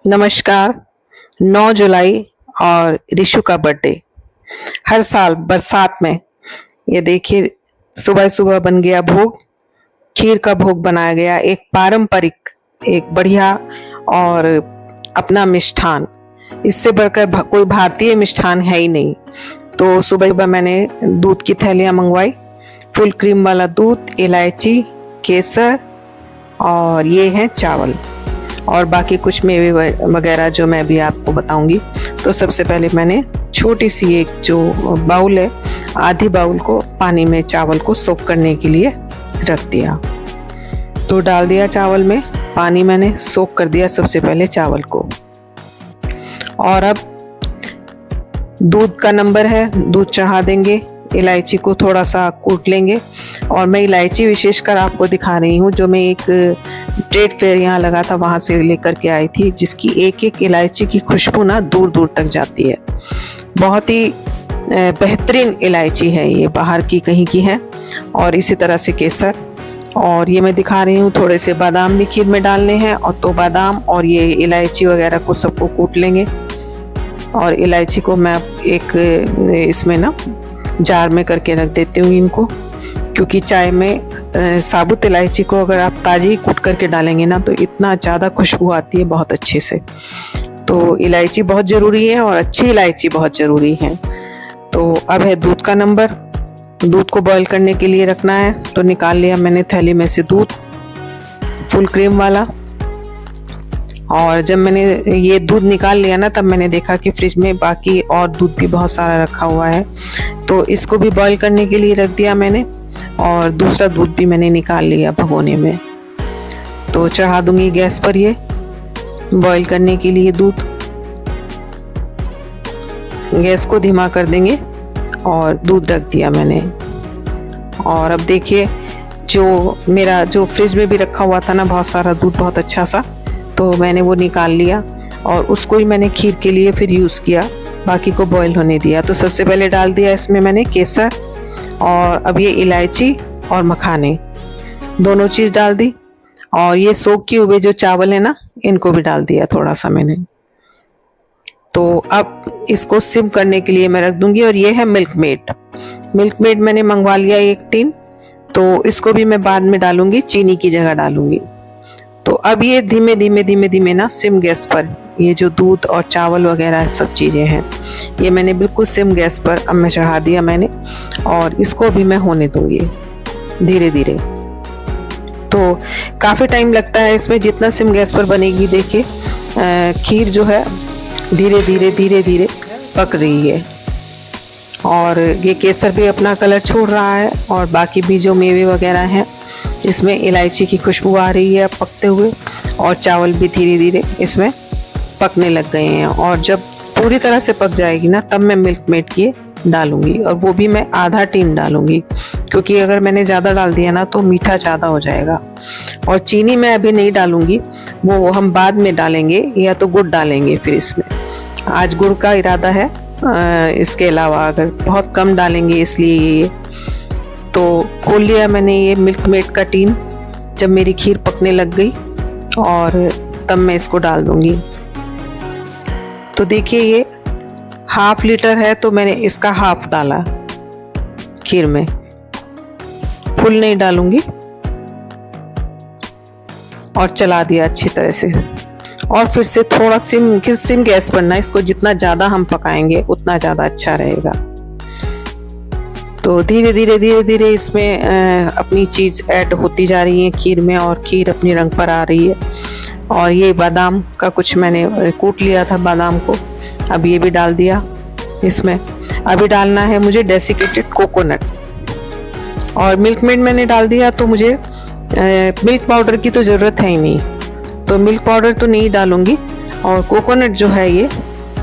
नमस्कार। 9 जुलाई और ऋषु का बर्थडे। हर साल बरसात में ये देखिए सुबह सुबह बन गया भोग। खीर का भोग बनाया गया, एक पारंपरिक, एक बढ़िया और अपना मिष्ठान। इससे बढ़कर कोई भारतीय मिष्ठान है ही नहीं। तो सुबह सुबह मैंने दूध की थैलियां मंगवाई, फुल क्रीम वाला दूध, इलायची, केसर और ये है चावल और बाकी कुछ मेवे वगैरह जो मैं भी आपको बताऊंगी। तो सबसे पहले मैंने छोटी सी एक जो बाउल है, आधी बाउल को पानी में चावल को सोक करने के लिए रख दिया। तो डाल दिया चावल में, पानी मैंने सोक कर दिया सबसे पहले चावल को। और अब दूध का नंबर है, दूध चढ़ा देंगे, इलायची को थोड़ा सा कूट लेंगे। और मैं इलायची विशेषकर आपको दिखा रही हूँ जो मैं एक ट्रेड फेयर यहाँ लगा था वहाँ से लेकर के आई थी, जिसकी एक एक इलायची की खुशबू ना दूर दूर तक जाती है। बहुत ही बेहतरीन इलायची है ये, बाहर की कहीं की है। और इसी तरह से केसर, और ये मैं दिखा रही हूँ थोड़े से बादाम भी खीर में डालने हैं। और तो बादाम और ये इलायची वगैरह को सबको कूट लेंगे। और इलायची को मैं एक इसमें ना जार में करके रख देती हूँ इनको, क्योंकि चाय में साबुत इलायची को अगर आप ताज़ी ही कूट करके डालेंगे ना तो इतना ज़्यादा खुशबू आती है बहुत अच्छे से। तो इलायची बहुत ज़रूरी है और अच्छी इलायची बहुत ज़रूरी है। तो अब है दूध का नंबर। दूध को बॉईल करने के लिए रखना है। तो निकाल लिया मैंने थैली में से दूध, फुल क्रीम वाला। और जब मैंने ये दूध निकाल लिया ना तब मैंने देखा कि फ्रिज में बाकी और दूध भी बहुत सारा रखा हुआ है। तो इसको भी बॉईल करने के लिए रख दिया मैंने, और दूसरा दूध भी मैंने निकाल लिया भगोने में। तो चढ़ा दूंगी गैस पर ये बॉईल करने के लिए दूध। गैस को धीमा कर देंगे और दूध रख दिया मैंने। और अब देखिए जो मेरा जो फ्रिज में भी रखा हुआ था ना बहुत सारा दूध, बहुत अच्छा सा, तो मैंने वो निकाल लिया और उसको ही मैंने खीर के लिए फिर यूज़ किया, बाकी को बॉईल होने दिया। तो सबसे पहले डाल दिया इसमें मैंने केसर, और अब ये इलायची और मखाने दोनों चीज़ डाल दी। और ये सोख किए हुए जो चावल है ना इनको भी डाल दिया थोड़ा सा मैंने। तो अब इसको सिम करने के लिए मैं रख दूंगी। और ये है मिल्क मेड। मिल्क मेड मैंने मंगवा लिया 1 टीन, तो इसको भी मैं बाद में डालूंगी, चीनी की जगह डालूंगी। तो अब ये धीमे धीमे धीमे धीमे ना सिम गैस पर ये जो दूध और चावल वगैरह सब चीज़ें हैं ये मैंने बिल्कुल सिम गैस पर अब मैं चढ़ा दिया मैंने। और इसको भी मैं होने दूंगी धीरे धीरे। तो काफ़ी टाइम लगता है इसमें, जितना सिम गैस पर बनेगी देखिए खीर जो है धीरे धीरे धीरे धीरे पक रही है। और ये केसर भी अपना कलर छोड़ रहा है, और बाकी भी जो मेवे वगैरह हैं इसमें इलायची की खुशबू आ रही है पकते हुए, और चावल भी धीरे धीरे इसमें पकने लग गए हैं। और जब पूरी तरह से पक जाएगी ना तब मैं मिल्क मेड की डालूंगी, और वो भी मैं आधा टीन डालूंगी, क्योंकि अगर मैंने ज़्यादा डाल दिया ना तो मीठा ज़्यादा हो जाएगा। और चीनी मैं अभी नहीं डालूंगी, वो हम बाद में डालेंगे, या तो गुड़ डालेंगे फिर इसमें। आज गुड़ का इरादा है, इसके अलावा अगर बहुत कम डालेंगे इसलिए ये। तो खोल लिया मैंने ये मिल्क मेड का टीन जब मेरी खीर पकने लग गई, और तब मैं इसको डाल दूंगी। तो देखिए ये 1/2 लीटर है, तो मैंने इसका हाफ डाला खीर में, फुल नहीं डालूंगी। और चला दिया अच्छी तरह से। और फिर से थोड़ा सिम गैस पर ना, इसको जितना ज़्यादा हम पकाएंगे उतना ज़्यादा अच्छा रहेगा। तो धीरे धीरे धीरे धीरे इसमें अपनी चीज़ ऐड होती जा रही है खीर में, और खीर अपनी रंग पर आ रही है। और ये बादाम का कुछ मैंने कूट लिया था बादाम को, अब ये भी डाल दिया इसमें। अभी डालना है मुझे डेसिकेटेड कोकोनट। और मिल्क मेड मैंने डाल दिया, तो मुझे मिल्क पाउडर की तो ज़रूरत है ही नहीं, तो मिल्क पाउडर तो नहीं डालूंगी। और कोकोनट जो है ये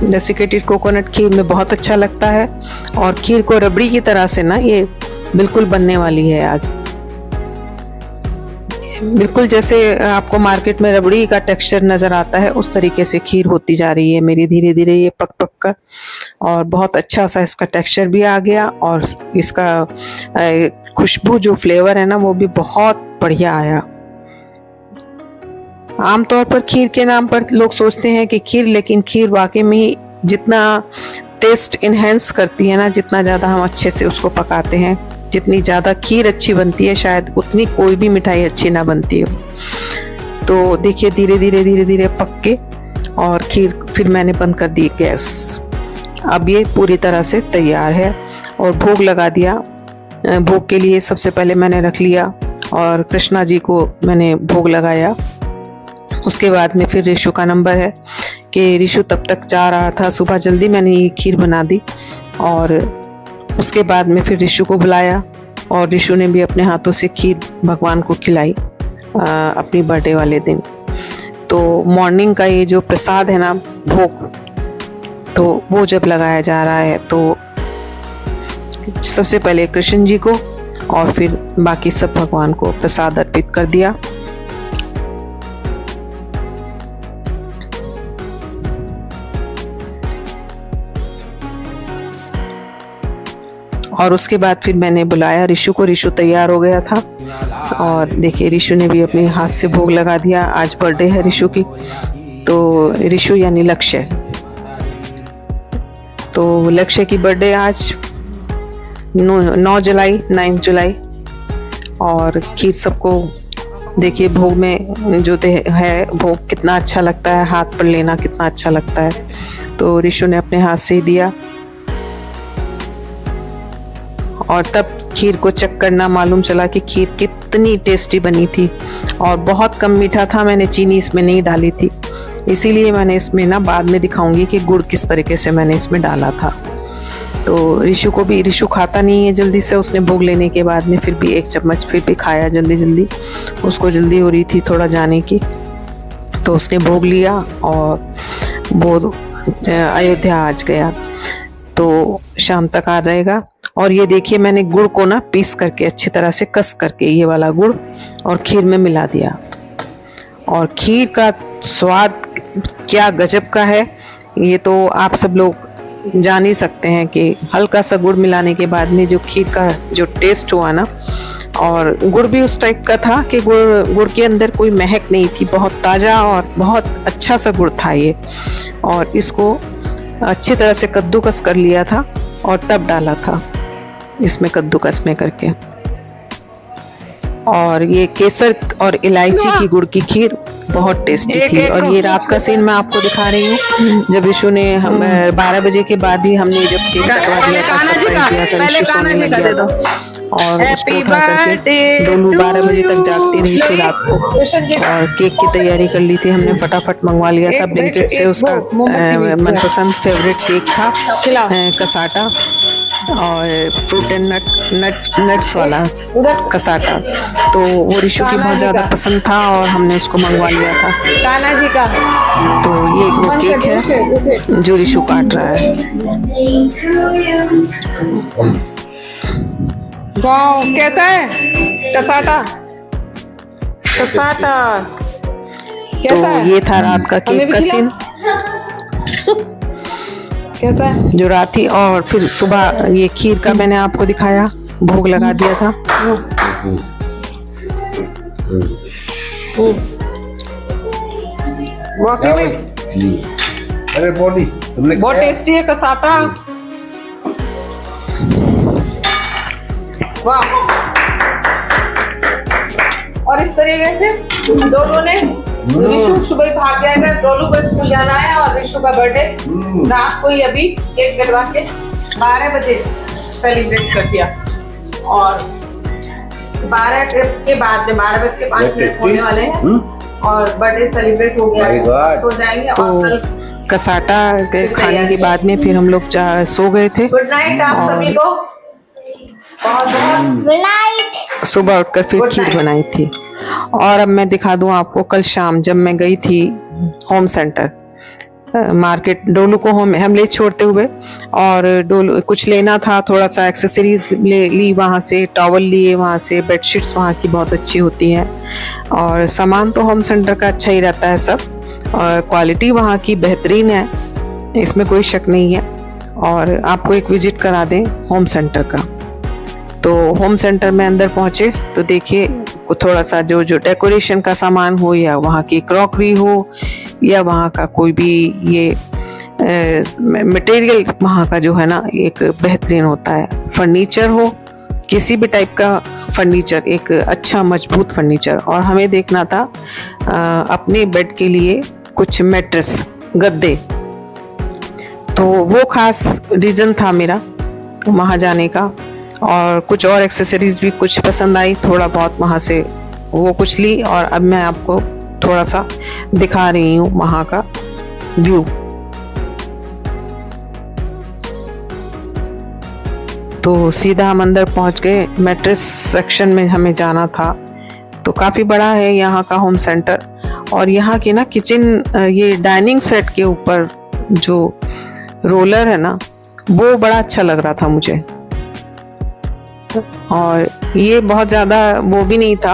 डेसिकेटेड कोकोनट खीर में बहुत अच्छा लगता है, और खीर को रबड़ी की तरह से ना ये बिल्कुल बनने वाली है आज। बिल्कुल जैसे आपको मार्केट में रबड़ी का टेक्सचर नज़र आता है उस तरीके से खीर होती जा रही है मेरी धीरे धीरे ये पक पक कर। और बहुत अच्छा सा इसका टेक्सचर भी आ गया, और इसका खुशबू जो फ्लेवर है ना वो भी बहुत बढ़िया आया। आमतौर पर खीर के नाम पर लोग सोचते हैं कि खीर, लेकिन खीर वाकई में ही जितना टेस्ट इन्हेंस करती है ना, जितना ज़्यादा हम अच्छे से उसको पकाते हैं, जितनी ज़्यादा खीर अच्छी बनती है, शायद उतनी कोई भी मिठाई अच्छी ना बनती है। तो देखिए धीरे धीरे पक के और खीर फिर मैंने बंद कर दी गैस। अब ये पूरी तरह से तैयार है और भोग लगा दिया। भोग के लिए सबसे पहले मैंने रख लिया और कृष्णा जी को मैंने भोग लगाया। उसके बाद में फिर रिशु का नंबर है कि रिशु तब तक जा रहा था, सुबह जल्दी मैंने ये खीर बना दी और उसके बाद में फिर रिशु को बुलाया और रिशु ने भी अपने हाथों से खीर भगवान को खिलाई अपनी बर्थडे वाले दिन। तो मॉर्निंग का ये जो प्रसाद है ना, भोग, तो वो जब लगाया जा रहा है तो सबसे पहले कृष्ण जी को और फिर बाकी सब भगवान को प्रसाद अर्पित कर दिया। और उसके बाद फिर मैंने बुलाया रिशु को। रिशु तैयार हो गया था और देखिए रिशु ने भी अपने हाथ से भोग लगा दिया। आज बर्थडे है रिशु की, तो रिशु यानी लक्ष्य, तो लक्ष्य की बर्थडे आज 9 जुलाई और खीर सबको देखिए भोग में जो है, भोग कितना अच्छा लगता है, हाथ पर लेना कितना अच्छा लगता है। तो रिशु ने अपने हाथ से ही दिया और तब खीर को चेक करना मालूम चला कि खीर कितनी टेस्टी बनी थी और बहुत कम मीठा था। मैंने चीनी इसमें नहीं डाली थी, इसीलिए मैंने इसमें ना बाद में दिखाऊंगी कि गुड़ किस तरीके से मैंने इसमें डाला था। तो रिशु को भी, रिशु खाता नहीं है जल्दी से, उसने भोग लेने के बाद में फिर भी 1 चम्मच फिर भी खाया जल्दी। उसको जल्दी हो रही थी थोड़ा जाने की, तो उसने भोग लिया और वो अयोध्या आज गया, तो शाम तक आ जाएगा। और ये देखिए मैंने गुड़ को ना पीस करके अच्छी तरह से कस करके ये वाला गुड़ और खीर में मिला दिया और खीर का स्वाद क्या गजब का है, ये तो आप सब लोग जान ही सकते हैं कि हल्का सा गुड़ मिलाने के बाद में जो खीर का जो टेस्ट हुआ ना, और गुड़ भी उस टाइप का था कि गुड़ के अंदर कोई महक नहीं थी, बहुत ताज़ा और बहुत अच्छा सा गुड़ था ये। और इसको अच्छी तरह से कद्दूकस कर लिया था और तब डाला था इसमें कद्दूकस में करके। और ये केसर और इलायची की गुड़ की खीर बहुत टेस्टी थी। और ये रात का सीन मैं आपको दिखा रही हूँ, जब विशु ने हम 12 बजे के बाद ही हमने जब केक कटवा दिया था, पहले कान्हा जी का दे दो और उसको उठा करके डोलू 12 बजे तक जागती रही थी रात को और केक की तैयारी कर ली थी हमने, फटाफट मंगवा लिया था ब्लिंकिट से। उसका मनपसंद फेवरेट केक था कसाटा और फ्रूट एंड नट्स वाला कसाटा, तो वो रिशु की बहुत ज़्यादा पसंद था और हमने उसको मंगवा लिया था। कान्हा जी का तो ये वो केक है जो रिशु काट रहा है। वाह कैसा है कसाटा कैसा तो है? ये था रात का केक का सीन कैसा है? जो रात थी। और फिर सुबह ये खीर का मैंने आपको दिखाया, भोग लगा दिया था। वाकई में अरे बॉडी बहुत टेस्टी है कसाटा। वाह, और इस तरीके से दोनों ने, रिशु सुबह भाग जाएगा, डोलू को स्कूल जाना है और रिशु का बर्थडे रात को ही अभी केक कटवा के 12 बजे सेलिब्रेट कर दिया। और 12 के बाद में 12 बज के 5 मिनट होने वाले हैं और बर्थडे सेलिब्रेट हो गया, सो जाएंगे। और कल कसाटा के खाने के बाद में फिर हम लोग सो गए थे। गुड नाइट आप सभी को, बहुत बहुत सुबह उठकर फिर खीर बनाई थी। और अब मैं दिखा दूं आपको, कल शाम जब मैं गई थी होम सेंटर मार्केट, डोलू को हम ले छोड़ते हुए, और डोलू कुछ लेना था, थोड़ा सा एक्सेसरीज ली वहाँ से, टॉवल लिए वहाँ से, बेडशीट्स वहाँ की बहुत अच्छी होती हैं और सामान तो होम सेंटर का अच्छा ही रहता है सब, और क्वालिटी वहाँ की बेहतरीन है, इसमें कोई शक नहीं है। और आपको एक विजिट करा दें होम सेंटर का। तो होम सेंटर में अंदर पहुँचे तो देखिए थोड़ा सा जो जो डेकोरेशन का सामान हो, या वहाँ की क्रॉकरी हो, या वहाँ का कोई भी ये मटेरियल वहाँ का जो है ना एक बेहतरीन होता है। फर्नीचर हो, किसी भी टाइप का फर्नीचर, एक अच्छा मजबूत फर्नीचर। और हमें देखना था अपने बेड के लिए कुछ मैट्रेस, गद्दे, तो वो खास रीज़न था मेरा वहाँ जाने का। और कुछ और एक्सेसरीज भी कुछ पसंद आई, थोड़ा बहुत वहाँ से वो कुछ ली, और अब मैं आपको थोड़ा सा दिखा रही हूँ वहाँ का व्यू। तो सीधा हम अंदर पहुँच गए। मैट्रेस सेक्शन में हमें जाना था, तो काफ़ी बड़ा है यहाँ का होम सेंटर। और यहाँ की ना किचन, ये डाइनिंग सेट के ऊपर जो रोलर है ना, वो बड़ा अच्छा लग रहा था मुझे। और ये बहुत ज़्यादा वो भी नहीं था,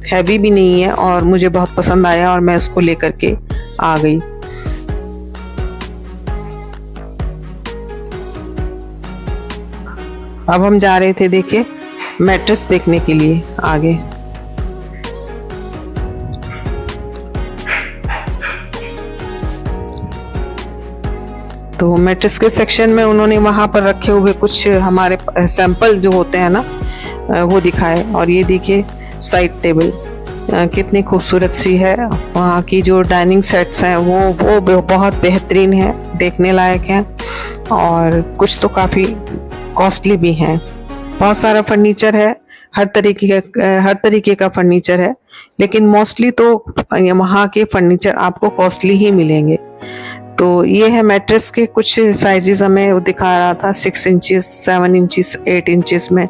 हैवी भी नहीं है, और मुझे बहुत पसंद आया और मैं उसको लेकर के आ गई। अब हम जा रहे थे देखिए मैट्रेस देखने के लिए आगे। तो मैट्रेस के सेक्शन में उन्होंने वहाँ पर रखे हुए कुछ हमारे सैंपल जो होते हैं ना, वो दिखाए। और ये देखिए साइड टेबल कितनी खूबसूरत सी है। वहाँ की जो डाइनिंग सेट्स हैं वो बहुत बेहतरीन है, देखने लायक हैं, और कुछ तो काफ़ी कॉस्टली भी हैं। बहुत सारा फर्नीचर है, हर तरीके का फर्नीचर है, लेकिन मोस्टली तो वहाँ के फर्नीचर आपको कॉस्टली ही मिलेंगे। तो ये है मैट्रेस के कुछ साइजेस हमें वो दिखा रहा था, 6 इंचेस, 7 इंचेस, 8 इंचेस में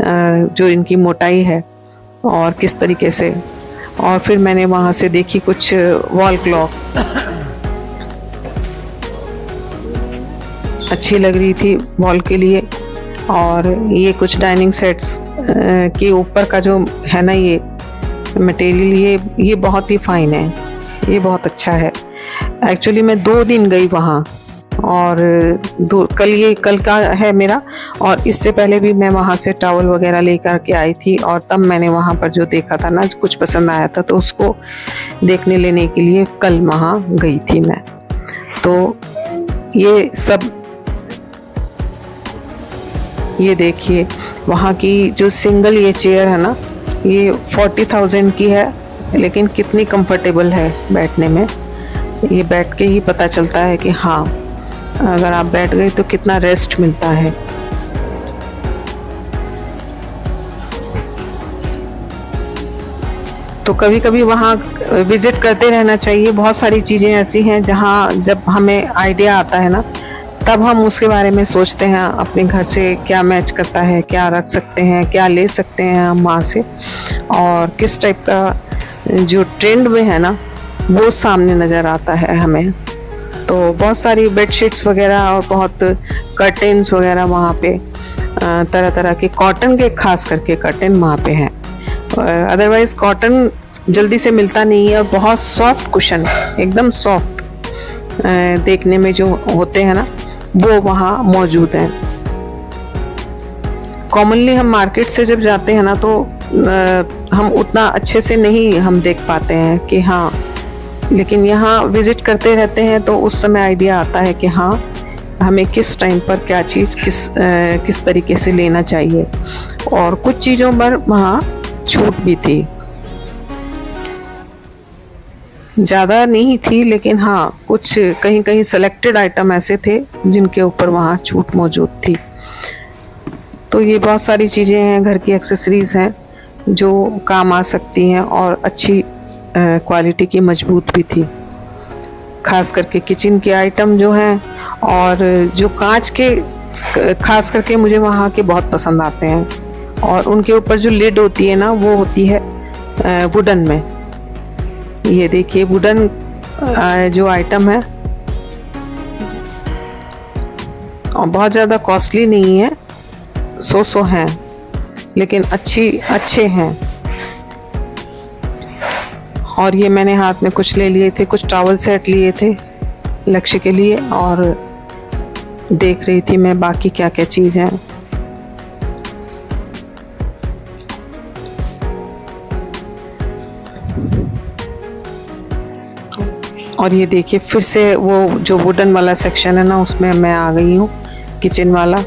जो इनकी मोटाई है और किस तरीके से। और फिर मैंने वहाँ से देखी कुछ वॉल क्लॉक, अच्छी लग रही थी वॉल के लिए। और ये कुछ डाइनिंग सेट्स के ऊपर का जो है ना ये मटेरियल, ये बहुत ही फाइन है, ये बहुत अच्छा है। एक्चुअली मैं 2 दिन गई वहाँ, और कल का है मेरा, और इससे पहले भी मैं वहाँ से टॉवल वगैरह लेकर के आई थी। और तब मैंने वहाँ पर जो देखा था ना, कुछ पसंद आया था, तो उसको देखने लेने के लिए कल वहाँ गई थी मैं। तो ये सब, ये देखिए वहाँ की जो सिंगल ये चेयर है ना, ये 40,000 की है, लेकिन कितनी कंफर्टेबल है बैठने में। ये बैठ के ही पता चलता है कि हाँ, अगर आप बैठ गए तो कितना रेस्ट मिलता है। तो कभी कभी वहाँ विजिट करते रहना चाहिए। बहुत सारी चीज़ें ऐसी हैं जहाँ जब हमें आइडिया आता है ना, तब हम उसके बारे में सोचते हैं, अपने घर से क्या मैच करता है, क्या रख सकते हैं, क्या ले सकते हैं हम वहाँ से, और किस टाइप का जो ट्रेंड में है ना वो सामने नज़र आता है हमें। तो बहुत सारी बेडशीट्स वगैरह और बहुत कर्टेन्स वगैरह वहाँ पे, तरह तरह के कॉटन के, खास करके कर्टेन वहाँ पे हैं। अदरवाइज़ कॉटन जल्दी से मिलता नहीं है, और बहुत सॉफ्ट कुशन, एकदम सॉफ्ट देखने में जो होते हैं ना, वो वहाँ मौजूद हैं। कॉमनली हम मार्केट से जब जाते हैं ना, तो हम उतना अच्छे से नहीं हम देख पाते हैं कि हाँ, लेकिन यहाँ विज़िट करते रहते हैं तो उस समय आइडिया आता है कि हाँ, हमें किस टाइम पर क्या चीज़ किस तरीके से लेना चाहिए। और कुछ चीज़ों पर वहाँ छूट भी थी, ज़्यादा नहीं थी, लेकिन हाँ कुछ कहीं कहीं सेलेक्टेड आइटम ऐसे थे जिनके ऊपर वहाँ छूट मौजूद थी। तो ये बहुत सारी चीज़ें हैं, घर की एक्सेसरीज़ हैं जो काम आ सकती हैं, और अच्छी क्वालिटी की, मजबूत भी थी। खास करके किचन के आइटम जो हैं, और जो कांच के खास करके मुझे वहाँ के बहुत पसंद आते हैं। और उनके ऊपर जो लिड होती है ना, वो होती है वुडन में। ये देखिए वुडन जो आइटम है, और बहुत ज़्यादा कॉस्टली नहीं है, 100 हैं, लेकिन अच्छे हैं। और ये मैंने हाथ में कुछ ले लिए थे, कुछ टॉवल सेट लिए थे लक्ष्य के लिए, और देख रही थी मैं बाकी क्या क्या चीज़ है। और ये देखिए फिर से वो जो वुडन वाला सेक्शन है ना, उसमें मैं आ गई हूँ, किचन वाला।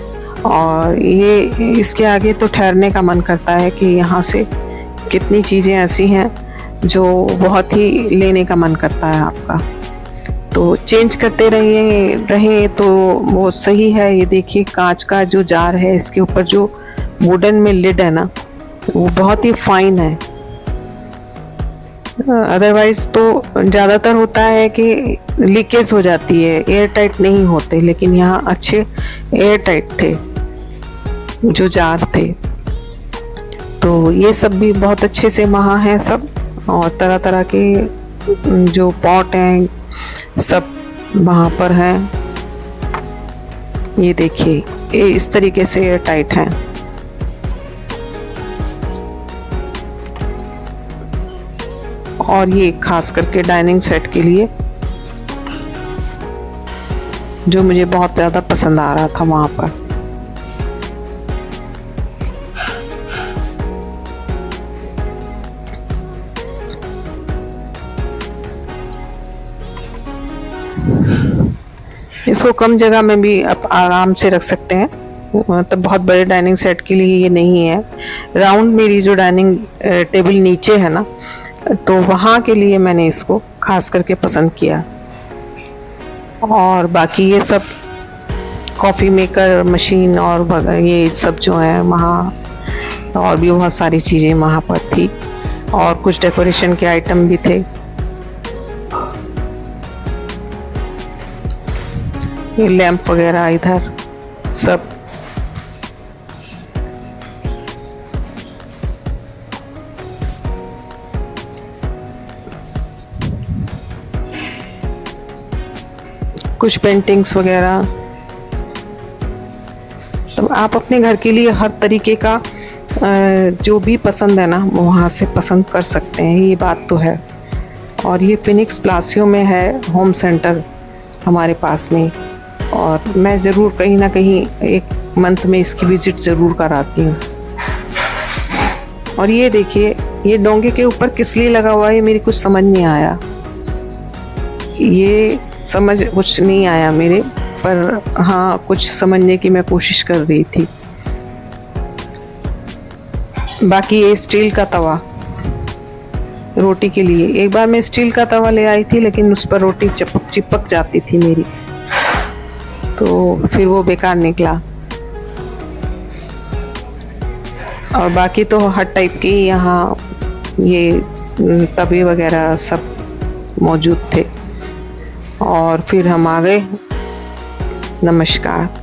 और ये इसके आगे तो ठहरने का मन करता है कि यहाँ से कितनी चीज़ें ऐसी हैं जो बहुत ही लेने का मन करता है आपका। तो चेंज करते रहे तो वो सही है। ये देखिए कांच का जो जार है, इसके ऊपर जो वुडन में लिड है ना, वो बहुत ही फाइन है। अदरवाइज तो ज़्यादातर होता है कि लीकेज हो जाती है, एयर टाइट नहीं होते, लेकिन यहाँ अच्छे एयर टाइट थे जो जार थे। तो ये सब भी बहुत अच्छे से वहाँ हैं सब, और तरह तरह के जो पॉट हैं सब वहाँ पर हैं। ये देखिए ये इस तरीके से एयर टाइट हैं। और ये खास करके डाइनिंग सेट के लिए जो मुझे बहुत ज़्यादा पसंद आ रहा था वहाँ पर। इसको कम जगह में भी आप आराम से रख सकते हैं, मतलब बहुत बड़े डाइनिंग सेट के लिए ये नहीं है। राउंड मेरी जो डाइनिंग टेबल नीचे है ना, तो वहाँ के लिए मैंने इसको खास करके पसंद किया। और बाकी ये सब कॉफ़ी मेकर मशीन और ये सब जो है वहाँ, और भी बहुत सारी चीज़ें वहाँ पर थी, और कुछ डेकोरेशन के आइटम भी थे। ये लैंप वगैरह इधर सब। कुछ पेंटिंग्स वगैरह। तो आप अपने घर के लिए हर तरीके का जो भी पसंद है ना, वो वहाँ से पसंद कर सकते हैं, ये बात तो है। और ये फिनिक्स प्लासियो में है होम सेंटर हमारे पास में, और मैं ज़रूर कहीं ना कहीं एक मंथ में इसकी विज़िट ज़रूर कराती हूँ। और ये देखिए ये डोंगे के ऊपर किस लिए लगा हुआ है, मेरी कुछ समझ नहीं आया। ये समझ कुछ नहीं आया मेरे, पर हाँ कुछ समझने की मैं कोशिश कर रही थी। बाकी ये स्टील का तवा रोटी के लिए, एक बार मैं स्टील का तवा ले आई थी, लेकिन उस पर रोटी चिपक जाती थी मेरी, तो फिर वो बेकार निकला। और बाकी तो हर टाइप की यहाँ ये तवे वगैरह सब मौजूद थे। और फिर हम आ गए। नमस्कार।